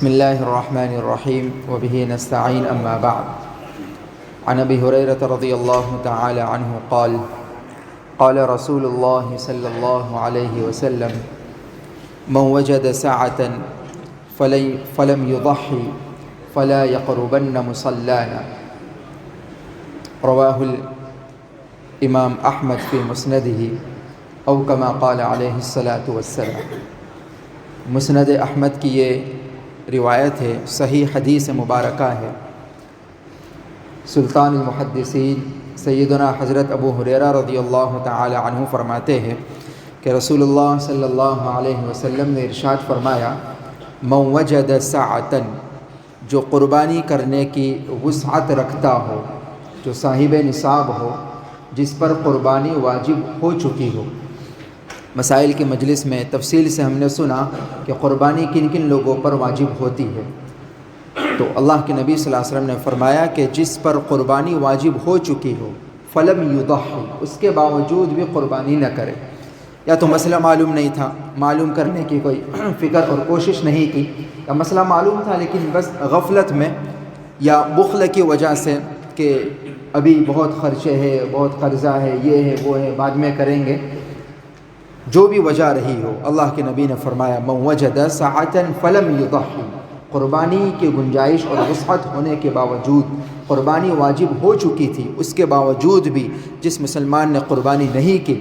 بسم الله الرحمن الرحيم وبه نستعين أما بعد. عن أبي هريرة رضي الله تعالى عنه قال قال رسول الله صلى الله عليه وسلم من وجد ساعة فلم يضحي فلا يقربن مصلانا. رواه الإمام أحمد في مسنده أو كما قال عليه الصلاة والسلام. مسند احمد کی یہ روایت ہے، صحیح حدیث مبارکہ ہے۔ سلطان المحدثین سیدنا حضرت ابو ہریرہ رضی اللہ تعالی عنہ فرماتے ہیں کہ رسول اللہ صلی اللہ علیہ وسلم نے ارشاد فرمایا، من وجد ساعۃ، جو قربانی کرنے کی وسعت رکھتا ہو، جو صاحب نصاب ہو، جس پر قربانی واجب ہو چکی ہو۔ مسائل کی مجلس میں تفصیل سے ہم نے سنا کہ قربانی کن کن لوگوں پر واجب ہوتی ہے، تو اللہ کے نبی صلی اللہ علیہ وسلم نے فرمایا کہ جس پر قربانی واجب ہو چکی ہو، فلم یضحی، اس کے باوجود بھی قربانی نہ کرے، یا تو مسئلہ معلوم نہیں تھا، معلوم کرنے کی کوئی فکر اور کوشش نہیں کی، یا مسئلہ معلوم تھا لیکن بس غفلت میں یا بخل کی وجہ سے کہ ابھی بہت خرچے ہے، بہت قرضہ ہے، یہ ہے وہ ہے، بعد میں کریں گے، جو بھی وجہ رہی ہو، اللہ کے نبی نے فرمایا من وجد ساعۃ فلم یضحی، قربانی کی گنجائش اور وسعت ہونے کے باوجود، قربانی واجب ہو چکی تھی، اس کے باوجود بھی جس مسلمان نے قربانی نہیں کی،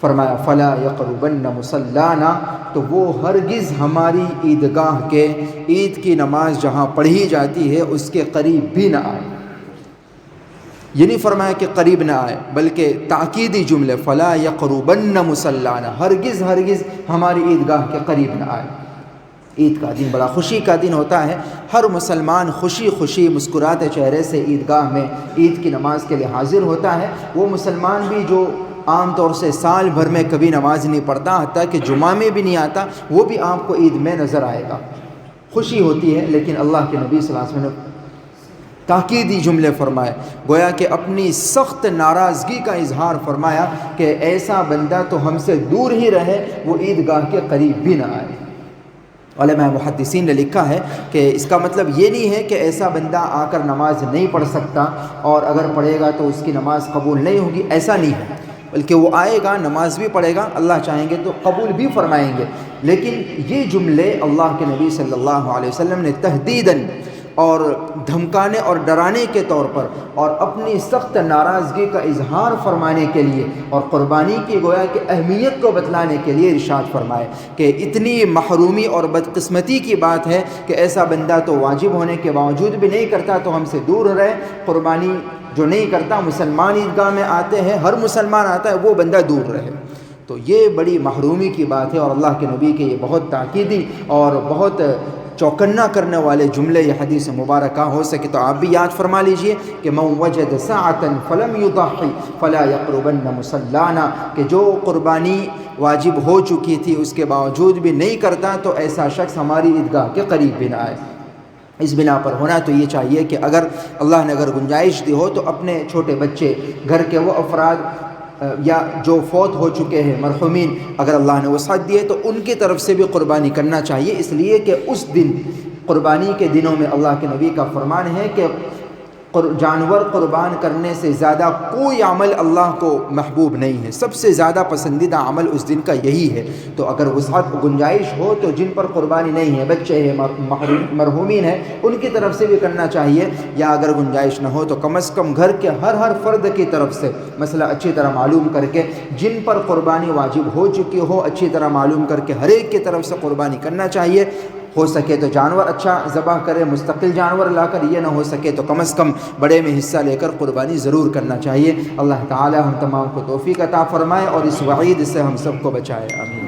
فرمایا فلا یقربن مصلانا، تو وہ ہرگز ہماری عیدگاہ کے عید کی نماز جہاں پڑھی جاتی ہے اس کے قریب بھی نہ آئے۔ یہ نہیں فرمایا کہ قریب نہ آئے، بلکہ تاکیدی جملے فلا یقربن مصلانا، ہرگز ہرگز ہماری عیدگاہ کے قریب نہ آئے۔ عید کا دن بڑا خوشی کا دن ہوتا ہے، ہر مسلمان خوشی خوشی مسکراتے چہرے سے عیدگاہ میں عید کی نماز کے لیے حاضر ہوتا ہے۔ وہ مسلمان بھی جو عام طور سے سال بھر میں کبھی نماز نہیں پڑھتا، حتیٰ کہ جمعہ میں بھی نہیں آتا، وہ بھی آپ کو عید میں نظر آئے گا، خوشی ہوتی ہے۔ لیکن اللہ کے نبی صلی اللہ علیہ وسلم نے تاکیدی جملے فرمائے، گویا کہ اپنی سخت ناراضگی کا اظہار فرمایا کہ ایسا بندہ تو ہم سے دور ہی رہے، وہ عیدگاہ کے قریب بھی نہ آئے۔ علماء محدثین نے لکھا ہے کہ اس کا مطلب یہ نہیں ہے کہ ایسا بندہ آ کر نماز نہیں پڑھ سکتا اور اگر پڑھے گا تو اس کی نماز قبول نہیں ہوگی، ایسا نہیں ہے، بلکہ وہ آئے گا، نماز بھی پڑھے گا، اللہ چاہیں گے تو قبول بھی فرمائیں گے۔ لیکن یہ جملے اللہ کے نبی صلی اللہ علیہ وسلم نے تہدیداً اور دھمکانے اور ڈرانے کے طور پر اور اپنی سخت ناراضگی کا اظہار فرمانے کے لیے اور قربانی کی گویا کہ اہمیت کو بتلانے کے لیے ارشاد فرمائے کہ اتنی محرومی اور بدقسمتی کی بات ہے کہ ایسا بندہ تو واجب ہونے کے باوجود بھی نہیں کرتا تو ہم سے دور رہے۔ قربانی جو نہیں کرتا، مسلمان عیدگاہ میں آتے ہیں، ہر مسلمان آتا ہے، وہ بندہ دور رہے۔ تو یہ بڑی محرومی کی بات ہے، اور اللہ کے نبی کے یہ بہت تاکیدی اور بہت چوکنا کرنے والے جملے یہ حدیث مبارکہ، ہو سکے تو آپ بھی یاد فرما لیجئے کہ من وجد ساعۃ فلم یضحی فلا یقربن مصلانا، کہ جو قربانی واجب ہو چکی تھی اس کے باوجود بھی نہیں کرتا تو ایسا شخص ہماری عیدگاہ کے قریب بھی نہ آئے۔ اس بنا پر ہونا تو یہ چاہیے کہ اگر اللہ نے اگر گنجائش دی ہو تو اپنے چھوٹے بچے، گھر کے وہ افراد یا جو فوت ہو چکے ہیں مرحومین، اگر اللہ نے وسعت دی ہے تو ان کی طرف سے بھی قربانی کرنا چاہیے، اس لیے کہ اس دن قربانی کے دنوں میں اللہ کے نبی کا فرمان ہے کہ جانور قربان کرنے سے زیادہ کوئی عمل اللہ کو محبوب نہیں ہے، سب سے زیادہ پسندیدہ عمل اس دن کا یہی ہے۔ تو اگر وسعت گنجائش ہو تو جن پر قربانی نہیں ہے، بچے ہیں، مرحومین ہیں، ان کی طرف سے بھی کرنا چاہیے، یا اگر گنجائش نہ ہو تو کم از کم گھر کے ہر فرد کی طرف سے مسئلہ اچھی طرح معلوم کر کے، جن پر قربانی واجب ہو چکی ہو اچھی طرح معلوم کر کے ہر ایک کی طرف سے قربانی کرنا چاہیے۔ ہو سکے تو جانور اچھا ذبح کرے، مستقل جانور لا کر، یہ نہ ہو سکے تو کم از کم بڑے میں حصہ لے کر قربانی ضرور کرنا چاہیے۔ اللہ تعالی ہم تمام کو توفیق عطا فرمائے اور اس وعید سے ہم سب کو بچائے، آمین۔